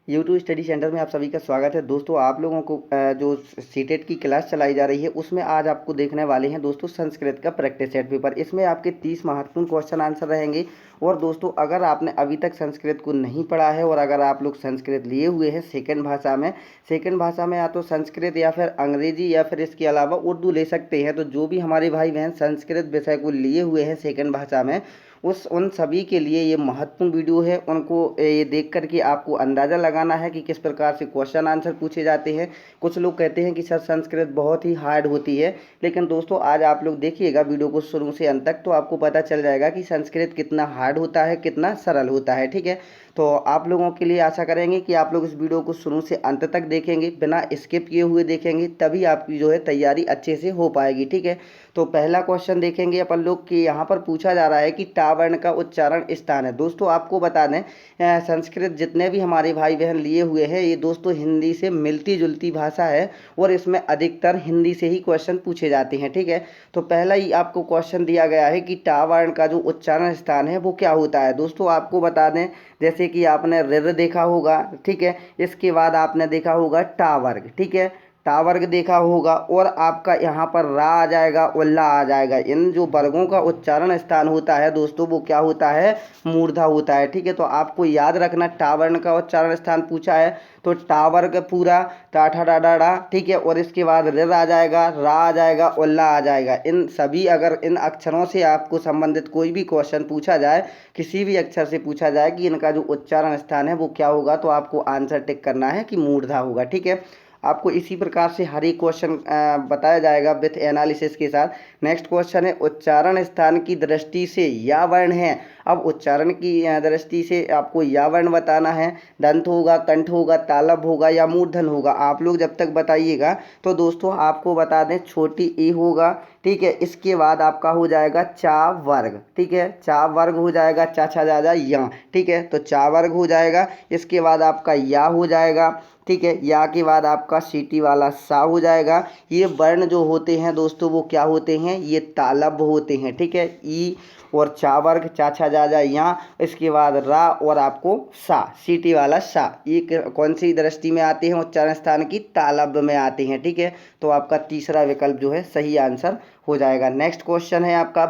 YouTube study centre में आप सभी का स्वागत है दोस्तों। आप लोगों को जो सीटेट की क्लास चलाई जा रही है उसमें आज आपको देखने वाले हैं दोस्तों संस्कृत का प्रैक्टिस सेट पेपर। इसमें आपके 30 महत्वपूर्ण क्वेश्चन आंसर रहेंगे। और दोस्तों अगर आपने अभी तक संस्कृत को नहीं पढ़ा है और अगर आप लोग संस्कृत लिए हुए हैं सेकंड भाषा में या तो संस्कृत या फिर अंग्रेजी या फिर इसके अलावा उर्दू ले सकते हैं। तो जो भी हमारे भाई बहन संस्कृत विषय को लिए हुए हैं सेकंड भाषा में उन सभी के लिए ये महत्वपूर्ण वीडियो है। उनको ये देख कर के आपको अंदाज़ा लगाना है कि किस प्रकार से क्वेश्चन आंसर पूछे जाते हैं। कुछ लोग कहते हैं कि सर संस्कृत बहुत ही हार्ड होती है, लेकिन दोस्तों आज आप लोग देखिएगा वीडियो को शुरू से अंत तक तो आपको पता चल जाएगा कि संस्कृत कितना हार्ड होता है, कितना सरल होता है। ठीक है, तो आप लोगों के लिए आशा करेंगे कि आप लोग इस वीडियो को शुरू से अंत तक देखेंगे, बिना स्किप किए हुए देखेंगे, तभी आपकी जो है तैयारी अच्छे से हो पाएगी। ठीक है, तो पहला क्वेश्चन देखेंगे अपन लोग कि यहाँ पर पूछा जा रहा है कि टा वर्ण का उच्चारण स्थान है। दोस्तों आपको बता दें संस्कृत जितने भी हमारे भाई बहन लिए हुए हैं ये दोस्तों हिंदी से मिलती जुलती भाषा है और इसमें अधिकतर हिंदी से ही क्वेश्चन पूछे जाते हैं। ठीक है, तो पहला ही आपको क्वेश्चन दिया गया है कि टा वर्ण का जो उच्चारण स्थान है वो क्या होता है। दोस्तों आपको बता दें जैसे कि आपने ऋ देखा होगा, ठीक है, इसके बाद आपने देखा होगा टा वर्ग, ठीक है, टा वर्ग देखा होगा और आपका यहाँ पर रा आ जाएगा और ला आ जाएगा। इन जो वर्गों का उच्चारण स्थान होता है दोस्तों वो क्या होता है, मूर्धा होता है। ठीक है, तो आपको याद रखना टा वर्ण का उच्चारण स्थान पूछा है तो टा वर्ग पूरा टाठा डा डा डा, ठीक है, और इसके बाद ऋ आ जाएगा, रा आ जाएगा और ला आ जाएगा। इन सभी अगर इन अक्षरों से आपको संबंधित कोई भी क्वेश्चन पूछा जाए, किसी भी अक्षर से पूछा जाए कि इनका जो उच्चारण स्थान है वो क्या होगा, तो आपको आंसर टिक करना है कि मूर्धा होगा। ठीक है, आपको इसी प्रकार से हर एक क्वेश्चन बताया जाएगा विथ एनालिसिस के साथ। नेक्स्ट क्वेश्चन है उच्चारण स्थान की दृष्टि से या वर्ण है। अब उच्चारण की दृष्टि से आपको या वर्ण बताना है, दंत होगा, कंठ होगा, तालब होगा या मूर्धन होगा। आप लोग जब तक बताइएगा तो दोस्तों आपको बता दें छोटी ई होगा, ठीक है, इसके बाद आपका हो जाएगा चा वर्ग, ठीक है, चा वर्ग हो जाएगा, चा छा जा या, ठीक है, तो चा वर्ग हो जाएगा। इसके बाद आपका या हो जाएगा, ठीक है, या के बाद आपका सीटी वाला सा हो जाएगा। ये वर्ण जो होते हैं दोस्तों वो क्या होते हैं, ये तालब होते हैं। ठीक है, ई और चा वर्ग, चा छा जा या, इसके बाद रा और आपको सा, सीटी वाला सा, ये कौन सी दृष्टि में आते हैं, उच्चारण स्थान की तालब में आते हैं। ठीक है, तो आपका तीसरा विकल्प जो है सही आंसर हो जाएगा। नेक्स्ट क्वेश्चन है आपका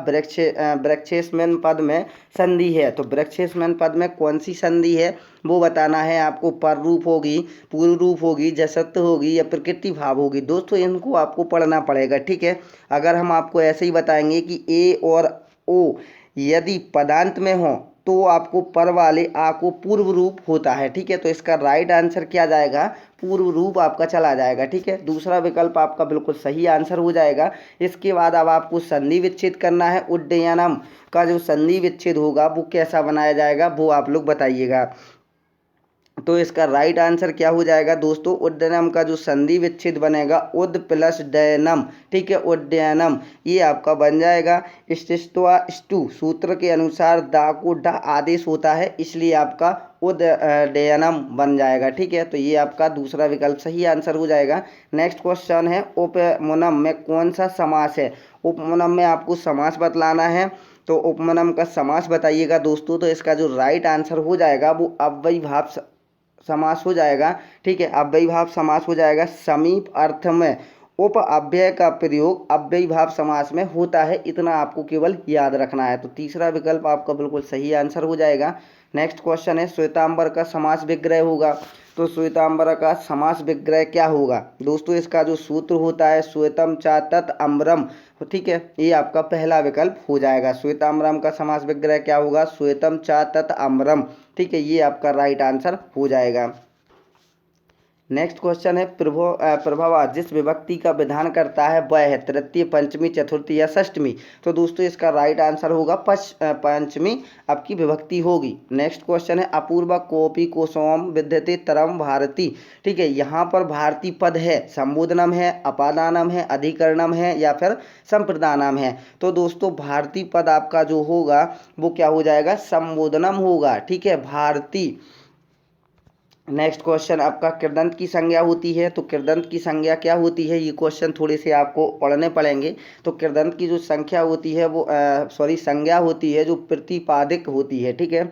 वृक्षेस्मिन् पद में संधि है। तो वृक्षेस्मिन् पद में कौन सी संधि है वो बताना है आपको। पर रूप होगी, पूर्व रूप होगी, जसत्व होगी या प्रकृति भाव होगी। दोस्तों इनको आपको पढ़ना पड़ेगा। ठीक है, अगर हम आपको ऐसे ही बताएंगे कि ए और ओ यदि पदांत में हो तो आपको पर वाले आ को पूर्व रूप होता है। ठीक है, तो इसका राइट आंसर क्या जाएगा, पूर्व रूप आपका चला जाएगा। ठीक है, दूसरा विकल्प आपका बिल्कुल सही आंसर हो जाएगा। इसके बाद अब आपको संधि विच्छेद करना है। उड्डयनम का जो संधि विच्छेद होगा वो कैसा बनाया जाएगा वो आप लोग बताइएगा। तो इसका राइट आंसर क्या हो जाएगा दोस्तों, उड्डयनम का जो संधि विच्छेद बनेगा उद प्लस डयनम, ठीक है, उड्डयनम ये आपका बन जाएगा। स्टिस्त्वा स्टू सूत्र के अनुसार दा को डा आदेश होता है, इसलिए आपका उदयनम बन जाएगा। ठीक है, तो ये आपका दूसरा विकल्प सही आंसर हो जाएगा। नेक्स्ट क्वेश्चन है उपमनम में कौन सा समास है। उपमनम में आपको समास बतलाना है, तो उपमनम का समास बताइएगा दोस्तों। तो इसका जो राइट आंसर हो जाएगा वो अव्ययीभाव समास हो जाएगा। ठीक है, अव्ययीभाव समास हो जाएगा। समीप अर्थ में उप अव्यय का प्रयोग अव्ययीभाव समास में होता है, इतना आपको केवल याद रखना है। तो तीसरा विकल्प आपका बिल्कुल सही आंसर हो जाएगा। नेक्स्ट क्वेश्चन है श्वेतांबर का समास विग्रह होगा। तो श्वेतांबर का समास विग्रह क्या होगा दोस्तों, इसका जो सूत्र होता है श्वेतम चा तत् अम्बरम, ठीक है, ये आपका पहला विकल्प हो जाएगा। श्वेतांबरम का समास विग्रह क्या होगा, श्वेतम चा तत् अम्बरम, ठीक है, ये आपका राइट आंसर हो जाएगा। नेक्स्ट क्वेश्चन है प्रभवा जिस विभक्ति का विधान करता है वह है तृतीय, पंचमी, चतुर्थी या षष्टमी। तो दोस्तों इसका राइट आंसर होगा पंचमी आपकी विभक्ति होगी। नेक्स्ट क्वेश्चन है अपूर्व कोपी कोसोम विद्यते तरम भारती। ठीक है, यहाँ पर भारती पद है, संबोधनम है, अपादानम है, अधिकरणम है या फिर संप्रदानम है। तो दोस्तों भारती पद आपका जो होगा वो क्या हो जाएगा, संबोधनम होगा। ठीक है, भारती। नेक्स्ट क्वेश्चन आपका कृदंत की संज्ञा होती है। तो कृदंत की संज्ञा क्या होती है, ये क्वेश्चन थोड़े से आपको पढ़ने पड़ेंगे। तो कृदंत की जो संख्या होती है वो संज्ञा होती है जो प्रतिपादिक होती है। ठीक है,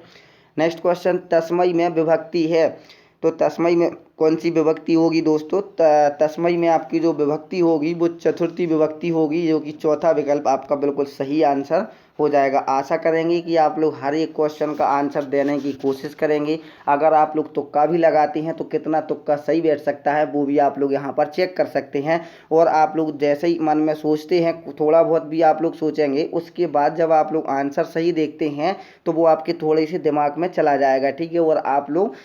नेक्स्ट क्वेश्चन तस्मय में विभक्ति है। तो तस्मै में कौन सी विभक्ति होगी दोस्तों? तस्मै में आपकी जो विभक्ति होगी वो चतुर्थी विभक्ति होगी, जो कि चौथा विकल्प आपका बिल्कुल सही आंसर हो जाएगा। आशा करेंगे कि आप लोग हर एक क्वेश्चन का आंसर देने की कोशिश करेंगे। अगर आप लोग तुक्का भी लगाते हैं तो कितना तुक्का सही बैठ सकता है वो भी आप लोग यहाँ पर चेक कर सकते हैं। और आप लोग जैसे ही मन में सोचते हैं, थोड़ा बहुत भी आप लोग सोचेंगे, उसके बाद जब आप लोग आंसर सही देखते हैं तो वो आपके थोड़े से दिमाग में चला जाएगा, ठीक है। और आप लोग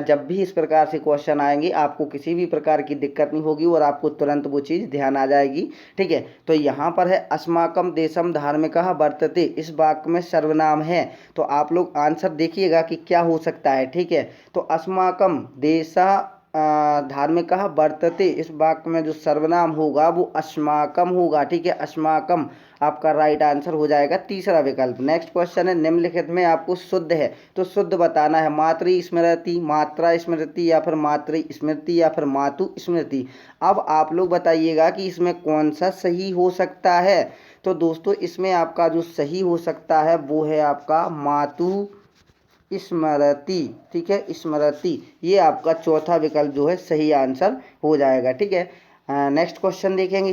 जब भी इस प्रकार से क्वेश्चन आएंगे आपको किसी भी प्रकार की दिक्कत नहीं होगी और आपको तुरंत वो चीज़ ध्यान आ जाएगी, ठीक है। तो यहाँ पर है अस्माकम देशम धार्मिकः वर्तते, इस वाक्य में सर्वनाम है। तो आप लोग आंसर देखिएगा कि क्या हो सकता है, ठीक है। तो अस्माकम देशः धार्मिकः वर्तते, इस वाक्य में जो सर्वनाम होगा वो अस्माकम होगा, ठीक है। अस्माकम आपका राइट आंसर हो जाएगा, तीसरा विकल्प। नेक्स्ट क्वेश्चन है निम्नलिखित में आपको शुद्ध है तो शुद्ध बताना है। मातृ स्मृति, मात्रा स्मृति, या फिर मातृ स्मृति, या फिर मातु स्मृति। अब आप लोग बताइएगा कि इसमें कौन सा सही हो सकता है। तो दोस्तों इसमें आपका जो सही हो सकता है वो है आपका मातु स्मृति, ठीक है, स्मृति। ये आपका चौथा विकल्प जो है सही आंसर हो जाएगा, ठीक है। नेक्स्ट क्वेश्चन देखेंगे।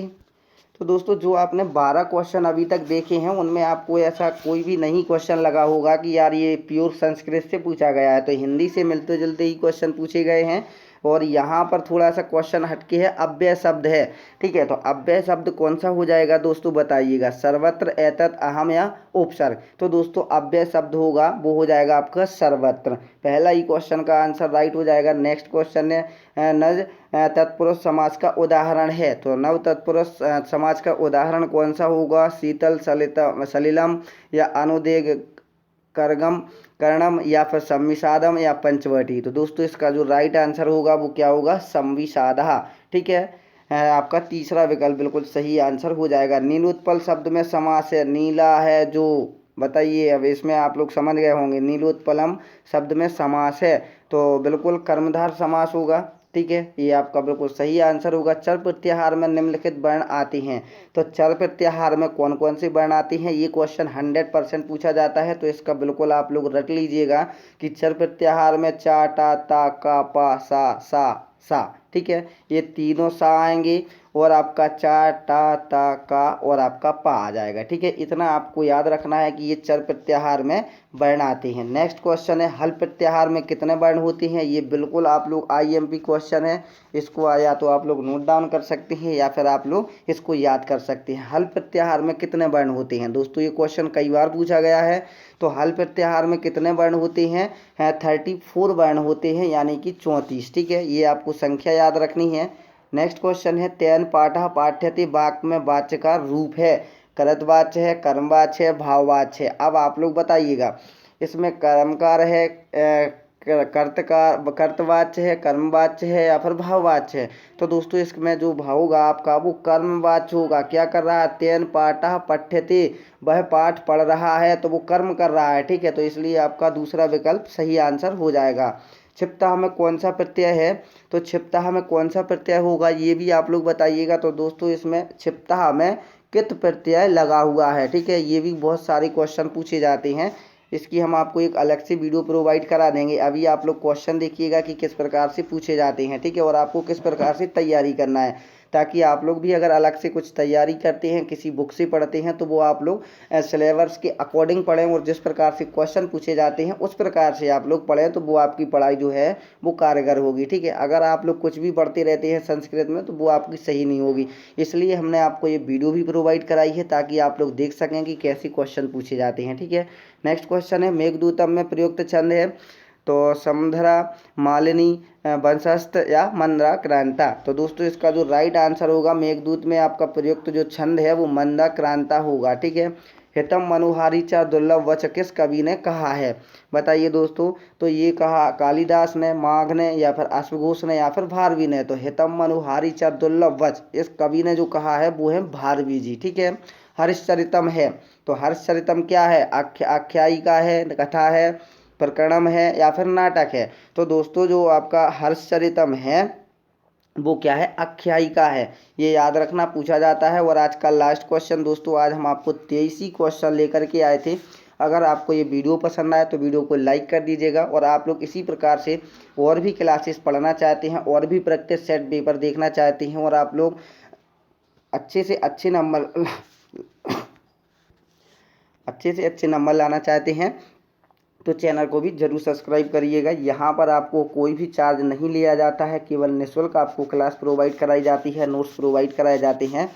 तो दोस्तों जो आपने 12 क्वेश्चन अभी तक देखे हैं उनमें आपको ऐसा कोई भी नहीं क्वेश्चन लगा होगा कि यार ये प्योर संस्कृत से पूछा गया है, तो हिंदी से मिलते जुलते ही क्वेश्चन पूछे गए हैं। और यहाँ पर थोड़ा सा क्वेश्चन हटके है, अव्यय शब्द है, ठीक है। तो अव्यय शब्द कौन सा हो जाएगा दोस्तों बताइएगा, सर्वत्र, एतत्, अहम या उपसर्ग। तो दोस्तों अव्यय शब्द होगा वो हो जाएगा आपका सर्वत्र। पहला ही क्वेश्चन का आंसर राइट हो जाएगा। नेक्स्ट क्वेश्चन है नज तत्पुरुष समाज का उदाहरण है, तो नव तत्पुरुष समाज का उदाहरण कौन सा होगा, शीतल, सलिलम, या अनुदेग, करगम, कर्णम, या फिर संविषादम, या पंचवटी। तो दोस्तों इसका जो राइट आंसर होगा वो क्या होगा, संविषादः, ठीक है। आपका तीसरा विकल्प बिल्कुल सही आंसर हो जाएगा। नीलोत्पल शब्द में समास है, नीला है जो, बताइए। अब इसमें आप लोग समझ गए होंगे, नीलोत्पलम शब्द में समास है तो बिल्कुल कर्मधार समास होगा, ठीक है। ये आपका बिल्कुल सही आंसर होगा। चर प्रत्याहार में निम्नलिखित वर्ण आते हैं, तो चर प्रत्याहार में कौन कौन से वर्ण आते हैं ये क्वेश्चन 100% पूछा जाता है। तो इसका बिल्कुल आप लोग रट लीजिएगा कि चर प्रत्याहार में चा, टा, ता, का, पा, सा, ठीक है, ये तीनों सा आएंगे और आपका चा, टा, ता, का और आपका पा आ जाएगा, ठीक है। इतना आपको याद रखना है कि ये चर प्रत्याहार में वर्ण आते हैं। नेक्स्ट क्वेश्चन है हल प्रत्याहार में कितने वर्ण होते हैं, ये बिल्कुल आप लोग IMP क्वेश्चन है, इसको या तो आप लोग नोट डाउन कर सकते हैं या फिर आप लोग इसको याद कर सकते हैं। हल प्रत्याहार में कितने वर्ण होते हैं दोस्तों, ये क्वेश्चन कई बार पूछा गया है। तो हल प्रत्याहार में कितने वर्ण होते हैं, 34 वर्ण होते हैं, यानी कि 34, ठीक है। ये आपको संख्या याद रखनी है। नेक्स्ट क्वेश्चन है तेन पाठः पाठ्यते, वाक्य में वाच्य का रूप है, कर्तवाच्य है, कर्मवाच्य है, भाववाच्य है। अब आप लोग बताइएगा इसमें कर्मकार है, कर्तवाच्य है, कर्मवाच्य है, या फिर भाववाच्य है। तो दोस्तों इसमें जो भाव होगा आपका वो कर्मवाच्य होगा। क्या कर रहा है, तेन पाठः पठ्यते, वह पाठ पढ़ रहा है तो वो कर्म कर रहा है, ठीक है। तो इसलिए आपका दूसरा विकल्प सही आंसर हो जाएगा। क्षिप्तः में कौन सा प्रत्यय है, तो क्षिप्तः में कौन सा प्रत्यय होगा ये भी आप लोग बताइएगा। तो दोस्तों इसमें क्षिप्तः में कित प्रत्यय लगा हुआ है, ठीक है। ये भी बहुत सारे क्वेश्चन पूछे जाते हैं, इसकी हम आपको एक अलग से वीडियो प्रोवाइड करा देंगे। अभी आप लोग क्वेश्चन देखिएगा कि किस प्रकार से पूछे जाते हैं, ठीक है, और आपको किस प्रकार से तैयारी करना है, ताकि आप लोग भी अगर अलग से कुछ तैयारी करते हैं, किसी बुक से पढ़ते हैं, तो वो आप लोग सिलेबस के अकॉर्डिंग पढ़ें और जिस प्रकार से क्वेश्चन पूछे जाते हैं उस प्रकार से आप लोग पढ़ें, तो वो आपकी पढ़ाई जो है वो कारगर होगी, ठीक है। अगर आप लोग कुछ भी पढ़ते रहते हैं संस्कृत में तो वो आपकी सही नहीं होगी। इसलिए हमने आपको ये वीडियो भी प्रोवाइड कराई है ताकि आप लोग देख सकें कि कैसे क्वेश्चन पूछे जाते हैं, ठीक है। नेक्स्ट क्वेश्चन है मेघदूतम में प्रयुक्त छंद है, तो समधरा, मालिनी, वंशस्थ, या मंदाक्रांता। तो दोस्तों इसका जो राइट आंसर होगा मेघदूत में आपका प्रयुक्त जो छंद है वो मंदाक्रांता होगा, ठीक है। हितम मनोहारी च दुर्लभ वच किस कवि ने कहा है, बताइए दोस्तों। तो ये कहा कालिदास ने, माघ ने, या फिर अश्वघोष ने, या फिर भारवी ने। तो हितम मनोहारी च दुर्लभ वच इस कवि ने जो कहा है वो है भारवी जी, ठीक है। हर्षचरितम है, तो हर्षचरितम क्या है, आख्यायिका है, कथा है, प्रकरणम है, या फिर नाटक है। तो दोस्तों जो आपका हर्षचरितम है वो क्या है, आख्यायिका है, ये याद रखना, पूछा जाता है। और आज का लास्ट क्वेश्चन दोस्तों, आज हम आपको 23 ही क्वेश्चन लेकर के आए थे। अगर आपको ये वीडियो पसंद आए तो वीडियो को लाइक कर दीजिएगा। और आप लोग इसी प्रकार से और भी क्लासेस पढ़ना चाहते हैं और भी प्रैक्टिस सेट पेपर देखना चाहते हैं और आप लोग अच्छे से अच्छे नंबर लाना चाहते हैं तो चैनल को भी जरूर सब्सक्राइब करिएगा। यहाँ पर आपको कोई भी चार्ज नहीं लिया जाता है, केवल निःशुल्क आपको क्लास प्रोवाइड कराई जाती है, नोट्स प्रोवाइड कराए जाते हैं।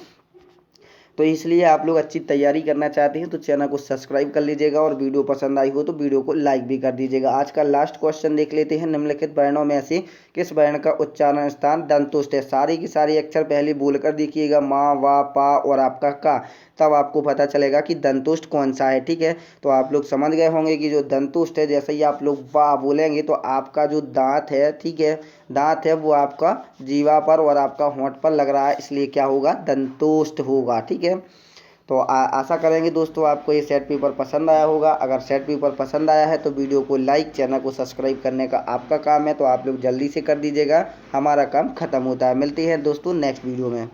तो इसलिए आप लोग अच्छी तैयारी करना चाहते हैं तो चैनल को सब्सक्राइब कर लीजिएगा और वीडियो पसंद आई हो तो वीडियो को लाइक भी कर दीजिएगा। आज का लास्ट क्वेश्चन देख लेते हैं। निम्नलिखित वर्णों में से किस वर्ण का उच्चारण स्थान दंतुष्ट है? सारी की सारी अक्षर पहले बोलकर देखिएगा, माँ, वा, पा और आपका का, तब आपको पता चलेगा कि दंतुष्ट कौन सा है। ठीक है, तो आप लोग समझ गए होंगे कि जो दंतुष्ट है, जैसे ही आप लोग बा बोलेंगे तो आपका जो दांत है, ठीक है, दांत है वो आपका जीवा पर और आपका होंठ पर लग रहा है, इसलिए क्या होगा? दंतुष्ट होगा। ठीक है, तो आशा करेंगे दोस्तों आपको ये सेट पेपर पसंद आया होगा। अगर सेट पेपर पसंद आया है तो वीडियो को लाइक, चैनल को सब्सक्राइब करने का आपका काम है, तो आप लोग जल्दी से कर दीजिएगा, हमारा काम ख़त्म होता है। मिलते हैं दोस्तों नेक्स्ट वीडियो में।